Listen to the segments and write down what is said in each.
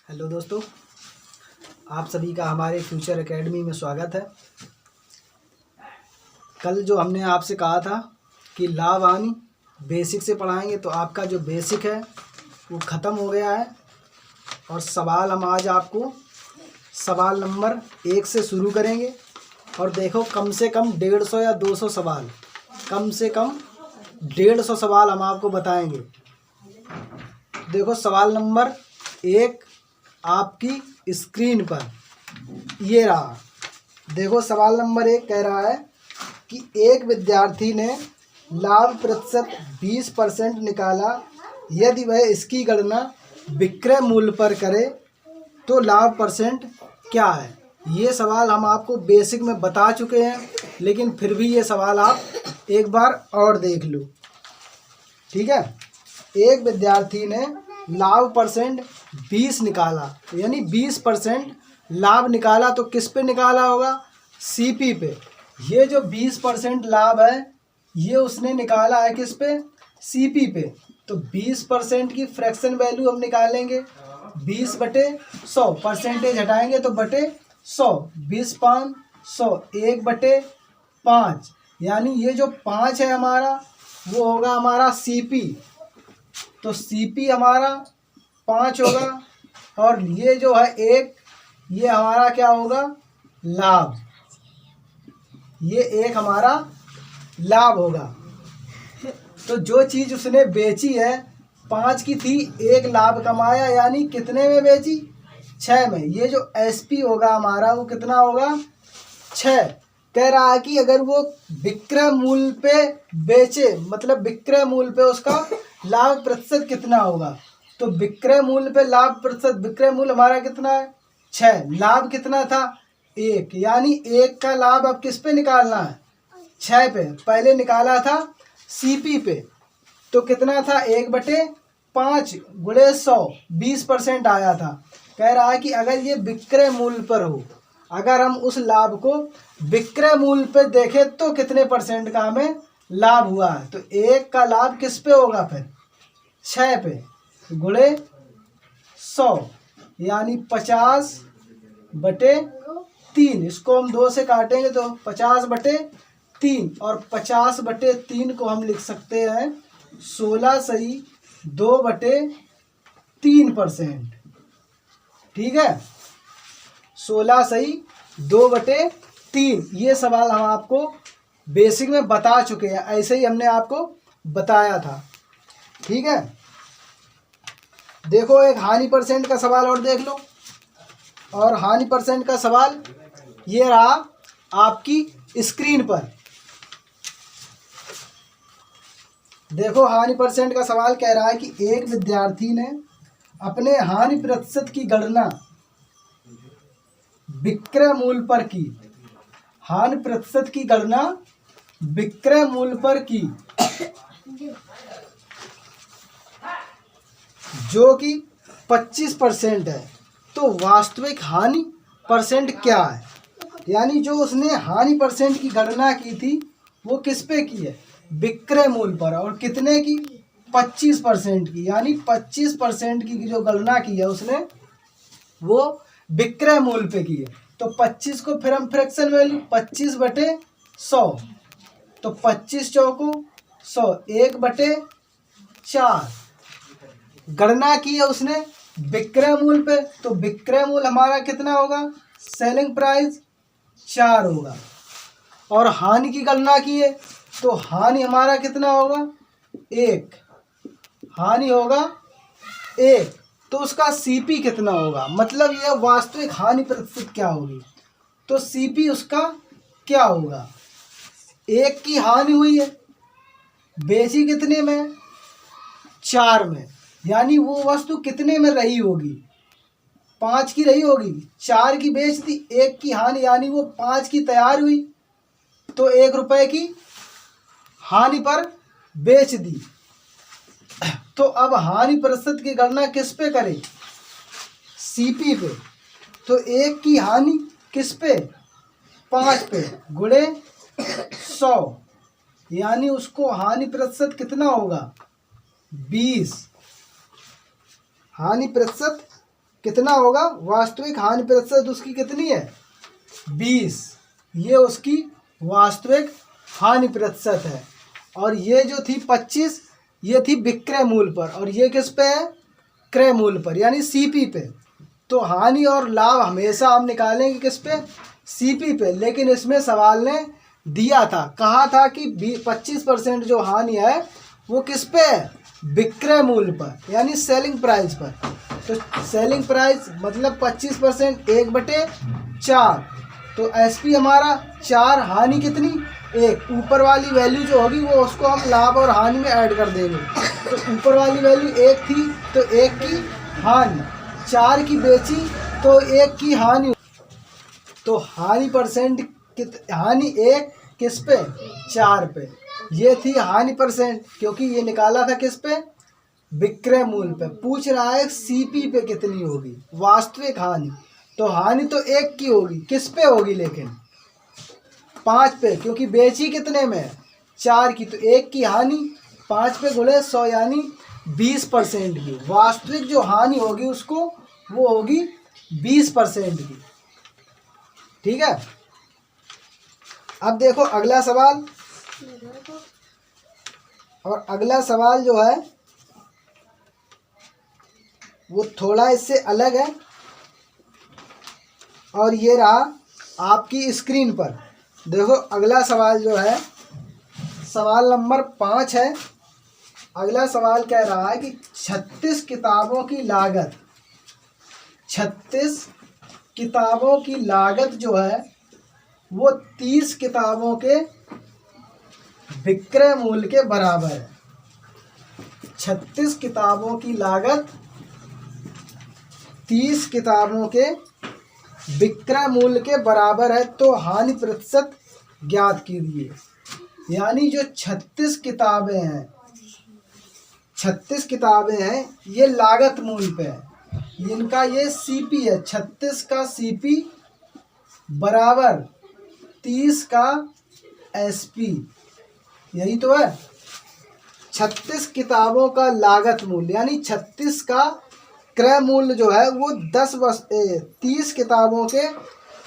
Hello दोस्तों, आप सभी का हमारे फ्यूचर एकेडमी में स्वागत है। कल जो हमने आपसे कहा था कि लाभ हानि बेसिक से पढ़ाएंगे, तो आपका जो बेसिक है वो ख़त्म हो गया है। और सवाल हम आज आपको सवाल नंबर 1 से शुरू करेंगे। और देखो, कम से कम 150 या 200 सवाल, कम से कम 150 सवाल हम आपको बताएंगे। देखो, सवाल नंबर 1 आपकी स्क्रीन पर ये रहा। देखो, सवाल नंबर 1 कह रहा है कि एक विद्यार्थी ने लाभ प्रतिशत 20% निकाला। यदि वह इसकी गणना विक्रय मूल्य पर करे तो लाभ परसेंट क्या है। ये सवाल हम आपको बेसिक में बता चुके हैं, लेकिन फिर भी ये सवाल आप एक बार और देख लो, ठीक है। एक विद्यार्थी ने लाभ परसेंट 20 निकाला, यानी 20% लाभ निकाला। तो किस पे निकाला होगा? सीपी पे। ये जो 20% लाभ है ये उसने निकाला है किस पे? सीपी पे। तो 20% की फ्रैक्शन वैल्यू हम निकालेंगे 20/100, परसेंटेज हटाएंगे तो बटे 100, 20×5 100, 1/5, यानी ये जो 5 है हमारा वो होगा हमारा सीपी। तो सीपी हमारा 5 होगा, और ये जो है 1, ये हमारा क्या होगा? लाभ। ये 1 हमारा लाभ होगा। तो जो चीज़ उसने बेची है 5 की थी, 1 लाभ कमाया, यानी कितने में बेची? 6 में। ये जो एसपी होगा हमारा वो कितना होगा? 6। कह रहा है कि अगर वो विक्रय मूल्य पे बेचे, मतलब विक्रय मूल्य पे उसका लाभ प्रतिशत कितना होगा। तो विक्रय मूल्य पे लाभ प्रतिशत, विक्रय मूल्य हमारा कितना है? 6। लाभ कितना था? 1, यानी 1 का लाभ अब किस पे निकालना है? 6 पे। पहले निकाला था सीपी पे, तो कितना था? 1/5 गुणे 100, 20% आया था। कह रहा है कि अगर ये विक्रय मूल्य पर हो, अगर हम उस लाभ को विक्रय मूल्य पे देखें तो कितने परसेंट का हमें लाभ हुआ है। तो 1 का लाभ किस पे होगा फिर? 6 पे गुणे 100, यानी 50/3। इसको हम 2 से काटेंगे तो 50/3, और 50/3 को हम लिख सकते हैं 16 सही 2/3%। ठीक है, 16 सही 2/3। ये सवाल हम आपको बेसिक में बता चुके हैं, ऐसे ही हमने आपको बताया था, ठीक है। देखो, एक हानि परसेंट का सवाल और देख लो। और हानि परसेंट का सवाल ये रहा आपकी स्क्रीन पर। देखो, हानि परसेंट का सवाल कह रहा है कि एक विद्यार्थी ने अपने हानि प्रतिशत की गणना विक्रय मूल्य पर की। हानि प्रतिशत की गणना विक्रय मूल्य पर की, जो कि 25% है। तो वास्तविक हानि परसेंट क्या है? यानी जो उसने हानि परसेंट की गणना की थी वो किस पे की है? विक्रय मूल्य पर। और कितने की? 25% की। यानी 25% की जो गणना की है उसने वो विक्रय मूल्य पे की है। तो 25 को फिर हम फ्रैक्शन वैल्यू 25/100, तो 25 चौको 100, 1/4 गणना की है उसने विक्रय मूल्य पे। तो विक्रय मूल्य हमारा कितना होगा? सेलिंग प्राइस 4 होगा। और हानि की गणना की है तो हानि हमारा कितना होगा? 1। हानि होगा 1। तो उसका सीपी कितना होगा? मतलब यह वास्तविक हानि प्रतिशत क्या होगी। तो सीपी उसका क्या होगा? 1 की हानि हुई है, बेची कितने में? 4 में। यानी वो वस्तु कितने में रही होगी? 5 की रही होगी, 4 की बेच दी, 1 की हानि, यानी वो 5 की तैयार हुई तो 1 रुपए की हानि पर बेच दी। तो अब हानि प्रतिशत की गणना किस पे करें? सीपी पे। तो 1 की हानि किस पे? 5 पे गुणे 100, यानी उसको हानि प्रतिशत कितना होगा? 20। हानि प्रतिशत कितना होगा, वास्तविक हानि प्रतिशत उसकी कितनी है 20, ये उसकी वास्तविक हानि प्रतिशत है। और ये जो थी 25 ये थी विक्रय मूल्य पर, और ये किस पे है, क्रय मूल्य पर यानी सीपी पे। तो हानि और लाभ हमेशा हम निकालेंगे किस पे, सीपी पे। लेकिन इसमें सवाल ने दिया था, कहा था कि 25% जो हानि है वो किस पे है, विक्रय मूल्य पर यानी सेलिंग प्राइस पर। तो सेलिंग प्राइस मतलब 25% 1/4, तो एसपी हमारा 4, हानि कितनी 1, ऊपर वाली वैल्यू जो होगी वो उसको हम लाभ और हानि में ऐड कर देंगे। तो ऊपर वाली वैल्यू 1 थी तो 1 की हानि, 4 की बेची तो 1 की हानि। तो हानि परसेंट हानि 1 किस पे, 4 पे। ये थी हानि परसेंट, क्योंकि ये निकाला था किस पे, विक्रय मूल्य पे। पूछ रहा है सीपी पे कितनी होगी वास्तविक हानि, तो हानि तो 1 की होगी, किस पे होगी लेकिन 5 पे, क्योंकि बेची कितने में 4 की। तो 1 की हानि 5 पे गुणे 100 यानी 20% की वास्तविक जो हानि होगी उसको वो होगी 20% की। ठीक है, अब देखो अगला सवाल, और अगला सवाल जो है वो थोड़ा इससे अलग है, और ये रहा आपकी स्क्रीन पर। देखो अगला सवाल जो है सवाल नंबर 5 है। अगला सवाल कह रहा है कि 36 किताबों की लागत, 36 किताबों की लागत जो है वो 30 किताबों के विक्रय मूल्य के बराबर है। 36 किताबों की लागत 30 किताबों के विक्रय मूल्य के बराबर है, तो हानि प्रतिशत ज्ञात कीजिए। यानी जो 36 किताबें हैं, 36 किताबें हैं ये लागत मूल्य पे है, इनका ये सीपी है, 36 का सीपी बराबर 30 का एसपी, यही तो है। 36 किताबों का लागत मूल्य यानी 36 का क्रय मूल्य जो है वो 30 किताबों के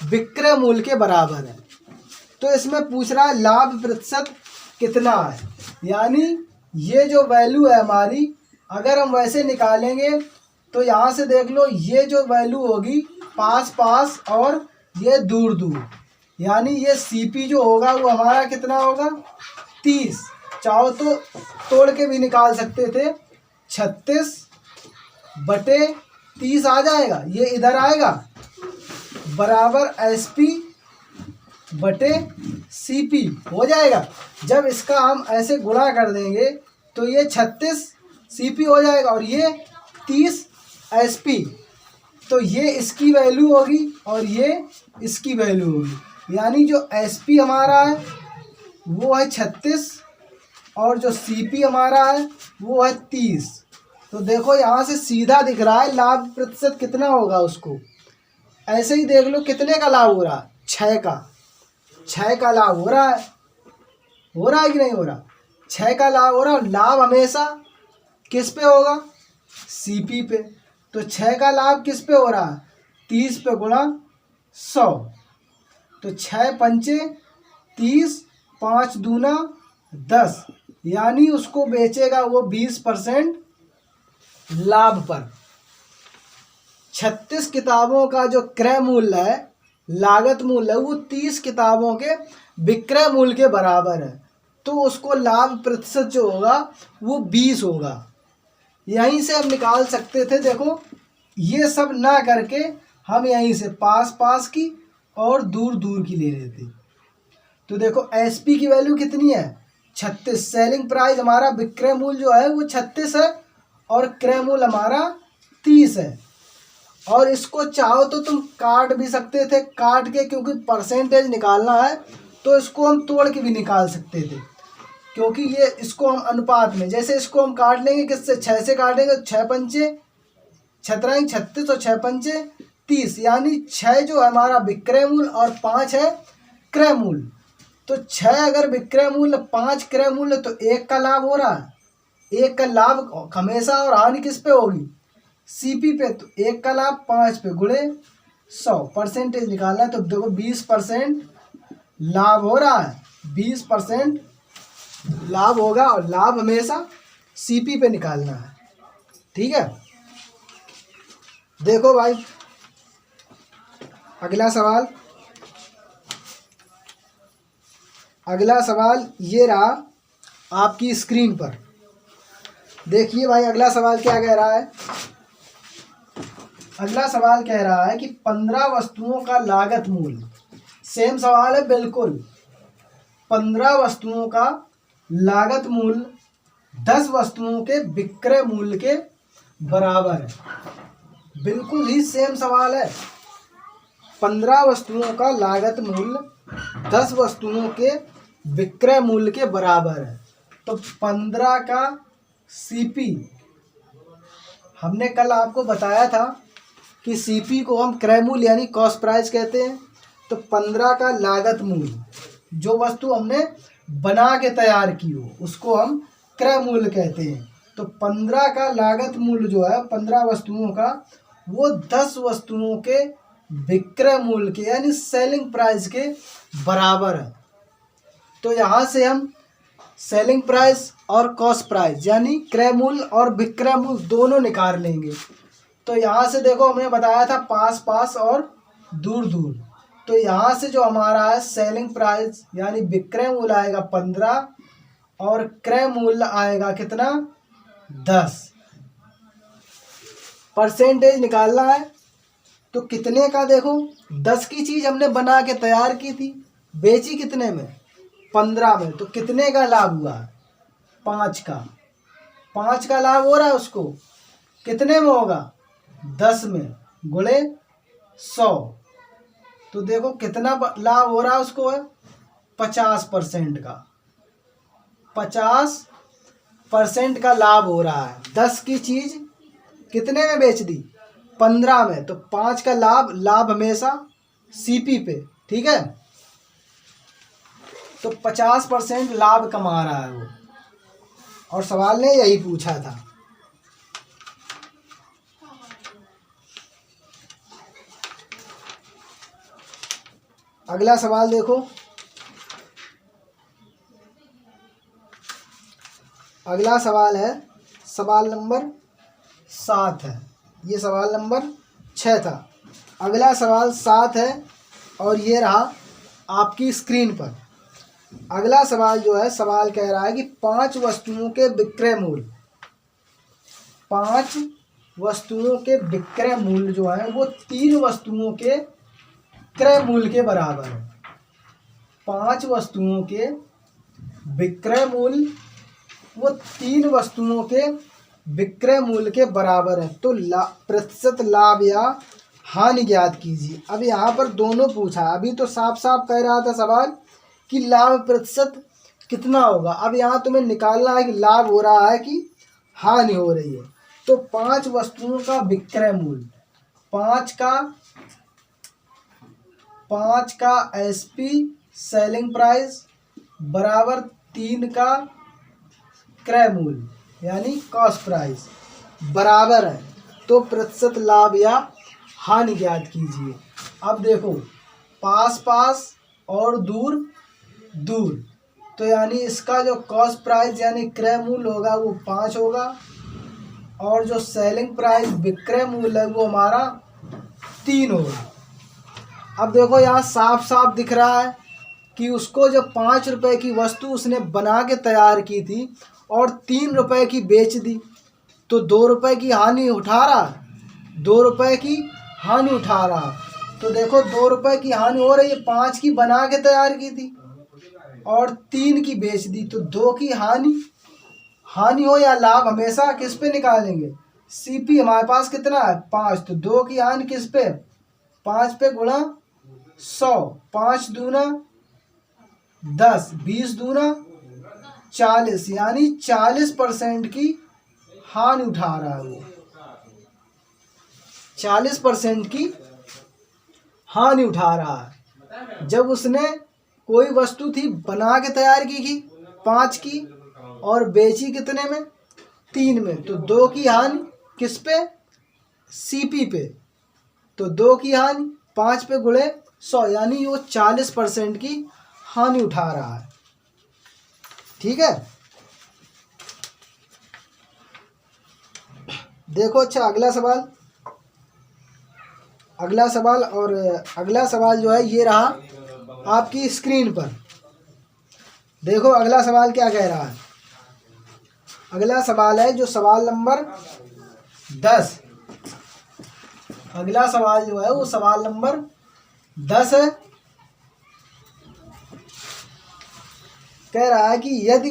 विक्रय मूल्य के बराबर है। तो इसमें पूछ रहा है लाभ प्रतिशत कितना है, यानी ये जो वैल्यू है हमारी, अगर हम वैसे निकालेंगे तो यहाँ से देख लो ये जो वैल्यू होगी पास पास और ये दूर दूर, यानी ये सीपी जो होगा वो हमारा कितना होगा 30। चाहो तो तोड़ के भी निकाल सकते थे, 36/30 आ जाएगा, ये इधर आएगा बराबर एसपी बटे सीपी हो जाएगा। जब इसका हम ऐसे गुणा कर देंगे तो ये 36 सीपी हो जाएगा और ये 30 एसपी। तो ये इसकी वैल्यू होगी और ये इसकी वैल्यू होगी, यानी जो एसपी हमारा है वो है 36 और जो सीपी हमारा है वो है 30। तो देखो यहाँ से सीधा दिख रहा है लाभ प्रतिशत कितना होगा उसको। ऐसे ही देख लो कितने का लाभ हो रहा है, 6 का लाभ हो रहा है कि नहीं हो रहा, 6 का लाभ हो रहा है। लाभ हमेशा किस पे होगा, सीपी पे। तो 6 का लाभ किस पे हो रहा है, 30 पे गुणा 100, तो 6 पंचे 30, 5 दूना 10, यानी उसको बेचेगा वो 20% लाभ पर। 36 किताबों का जो क्रय मूल्य है, लागत मूल्य है, वो 30 किताबों के विक्रय मूल्य के बराबर है, तो उसको लाभ प्रतिशत जो होगा वो 20 होगा। यहीं से हम निकाल सकते थे, देखो ये सब ना करके हम यहीं से पास पास की और दूर दूर की ले लेते। तो देखो एसपी की वैल्यू कितनी है 36, सेलिंग प्राइस हमारा विक्रय मूल्य जो है वो 36 है और क्रय मूल्य हमारा 30 है। और इसको चाहो तो तुम काट भी सकते थे, काट के, क्योंकि परसेंटेज निकालना है तो इसको हम तोड़ के भी निकाल सकते थे, क्योंकि ये इसको हम अनुपात में, जैसे इसको हम काट लेंगे किससे, 6 से काटेंगे, 6 पंचे 36 और 6 पंचे 30, यानी 6 जो हमारा विक्रय मूल्य और 5 है क्रय मूल्य। तो 6 अगर विक्रय मूल्य 5 क्रय मूल्य, तो 1 का लाभ हो रहा है। 1 का लाभ हमेशा और हानि किस पे होगी, सीपी पे तो 1 का लाभ 5 पे गुणे 100 परसेंटेज निकालना है। तो देखो 20% लाभ हो रहा है, 20% लाभ होगा और लाभ हमेशा सीपी पे निकालना है। ठीक है, देखो भाई अगला सवाल, अगला सवाल ये रहा आपकी स्क्रीन पर। देखिए भाई अगला सवाल क्या कह रहा है। अगला सवाल कह रहा है कि 15 वस्तुओं का लागत मूल्य, सेम सवाल है बिल्कुल। 15 वस्तुओं का लागत मूल्य 10 वस्तुओं के विक्रय मूल्य के बराबर है। बिल्कुल ही सेम सवाल है। 15 वस्तुओं का लागत मूल्य 10 वस्तुओं के विक्रय मूल्य के बराबर है। तो 15 का सीपी, हमने कल आपको बताया था कि सीपी को हम क्रय मूल्य यानी कॉस्ट प्राइस कहते हैं। तो 15 का लागत मूल्य, जो वस्तु हमने बना के तैयार की हो उसको हम क्रय मूल्य कहते हैं। तो 15 का लागत मूल्य जो है 15 वस्तुओं का, वो 10 वस्तुओं के विक्रय मूल्य के यानी सेलिंग प्राइस के बराबर है। तो यहाँ से हम सेलिंग प्राइस और कॉस्ट प्राइस यानी क्रय मूल्य और विक्रय मूल्य दोनों निकाल लेंगे। तो यहाँ से देखो हमने बताया था पास पास और दूर दूर। तो यहाँ से जो हमारा है सेलिंग प्राइस यानी विक्रय मूल्य आएगा 15 और क्रय मूल्य आएगा कितना 10। परसेंटेज निकालना है तो कितने का, देखो 10 की चीज़ हमने बना के तैयार की थी, बेची कितने में 15 में, तो कितने का लाभ हुआ 5 का। 5 का लाभ हो रहा है उसको, कितने में होगा 10 में गुणे 100। तो देखो कितना लाभ हो रहा है उसको है 50% का, 50% का लाभ हो रहा है। 10 की चीज़ कितने में बेच दी 15 में, तो 5 का लाभ हमेशा सीपी पे। ठीक है, तो 50% लाभ कमा रहा है वो, और सवाल ने यही पूछा था। अगला सवाल देखो, अगला सवाल है सवाल नंबर 7 है, ये सवाल नंबर 6 था। अगला सवाल 7 है और ये रहा आपकी स्क्रीन पर। अगला सवाल जो है, सवाल कह रहा है कि 5 वस्तुओं के विक्रय मूल्य, 5 वस्तुओं के विक्रय मूल्य जो है वो 3 वस्तुओं के क्रय मूल्य के बराबर है। 5 वस्तुओं के विक्रय मूल्य वो 3 वस्तुओं के विक्रय मूल्य के बराबर है। तो प्रतिशत लाभ या हानि ज्ञात कीजिए। अब यहाँ पर दोनों पूछा, अभी तो साफ साफ कह रहा था सवाल कि लाभ प्रतिशत कितना होगा। अब यहाँ तुम्हें निकालना है कि लाभ हो रहा है कि हानि हो रही है। तो 5 वस्तुओं का विक्रय मूल्य, 5 का एसपी सेलिंग प्राइस बराबर 3 का क्रय मूल्य यानी कॉस्ट प्राइस बराबर है। तो प्रतिशत लाभ या हानि ज्ञात कीजिए। अब देखो पास पास और दूर दूर, तो यानी इसका जो कॉस्ट प्राइस यानी क्रय मूल्य होगा वो 5 होगा, और जो सेलिंग प्राइस विक्रय मूल्य है वो हमारा 3 होगा। अब देखो यहाँ साफ साफ दिख रहा है कि उसको जो 5 रुपए की वस्तु उसने बना के तैयार की थी और 3 रुपए की बेच दी, तो 2 रुपए की हानि उठा रहा, 2 रुपए की हानि उठा रहा। तो देखो 2 रुपए की हानि हो रही है, 5 की बना के तैयार की थी और 3 की बेच दी, तो 2 की हानि हो या लाभ हमेशा किस पे निकालेंगे, सीपी। हमारे पास कितना है 5, तो 2 की हानि किस पे 5 पे गुणा 100, 5 दूना 10, 20 दूना 40, यानी 40% की हानि उठा रहा है वो, 40% की हानि उठा रहा है। जब उसने कोई वस्तु थी बना के तैयार की 5 की और बेची कितने में 3 में, तो 2 की हानि किस पे सीपी पे, तो 2 की हानि 5 पे गुणे 100, यानी वो 40% की हानि उठा रहा है। ठीक है, देखो। अच्छा, अगला सवाल और अगला सवाल जो है ये रहा आपकी स्क्रीन पर। देखो अगला सवाल क्या कह रहा है। अगला सवाल है जो सवाल नंबर 10। अगला सवाल जो है वो सवाल नंबर 10 है। कह रहा है कि यदि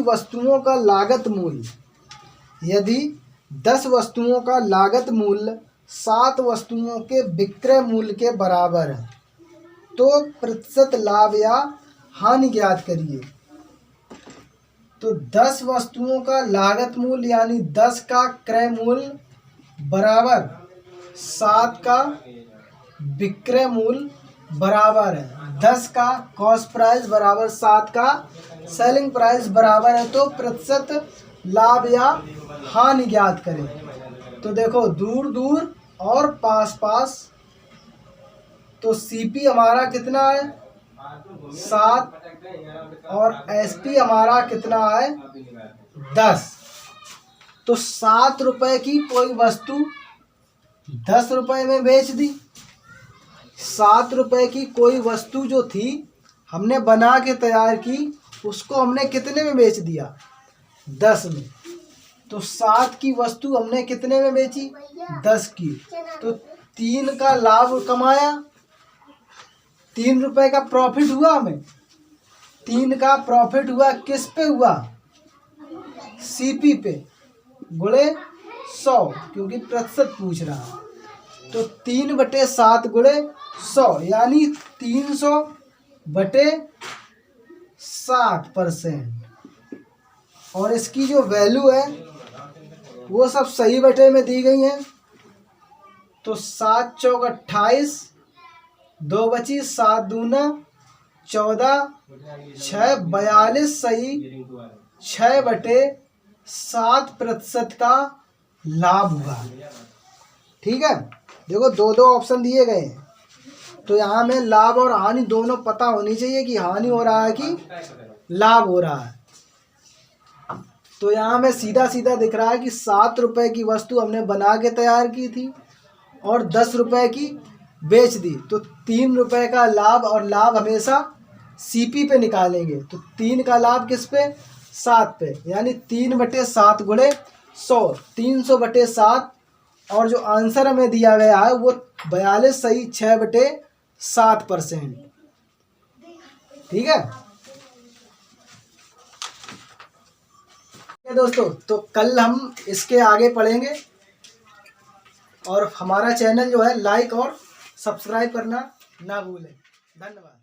10 वस्तुओं का लागत मूल्य 7 वस्तुओं के विक्रय मूल्य के बराबर है, तो प्रतिशत लाभ या हानि ज्ञात करिए। तो 10 वस्तुओं का लागत मूल्य यानी 10 का क्रय मूल्य बराबर 7 का विक्रय मूल्य बराबर है। 10 का कॉस्ट प्राइस बराबर 7 का सेलिंग प्राइस बराबर है, तो प्रतिशत लाभ या हानि ज्ञात करें। तो देखो, दूर दूर और पास पास, तो सीपी हमारा कितना है 7 और एसपी हमारा कितना है 10। तो 7 रुपए की कोई वस्तु 10 रुपए में बेच दी। 7 रुपए की कोई वस्तु जो थी हमने बना के तैयार की, उसको हमने कितने में बेच दिया 10 में। तो 7 की वस्तु हमने कितने में बेची 10 की, तो 3 का लाभ कमाया। 3 रुपए का प्रॉफिट हुआ हमें। 3 का प्रॉफिट हुआ किस पे हुआ, सीपी पे, गुणे 100, क्योंकि प्रतिशत पूछ रहा है। तो 3/7 गुणे 100, यानी 300/60%। और इसकी जो वैल्यू है वो सब सही बटे में दी गई हैं। तो 7 चौक 28, 2 बची, 7 दूना 14, 6 42 सही, 6/7% का लाभ हुआ। ठीक है, देखो 2 ऑप्शन दिए गए हैं, तो यहाँ में लाभ और हानि दोनों पता होनी चाहिए कि हानि हो रहा है कि लाभ हो रहा है। तो यहाँ में सीधा सीधा दिख रहा है कि 7 रुपए की वस्तु हमने बना के तैयार की थी और 10 रुपए की बेच दी, तो 3 रुपए का लाभ, और लाभ हमेशा सीपी पे निकालेंगे। तो 3 का लाभ किस पे 7 पे, यानी 3/7 गुणे 100, 300/7। और जो आंसर हमें दिया गया है वो 42 सही, 6/7%। ठीक है दोस्तों, तो कल हम इसके आगे पढ़ेंगे। और हमारा चैनल जो है लाइक और सब्सक्राइब करना ना भूलें। धन्यवाद।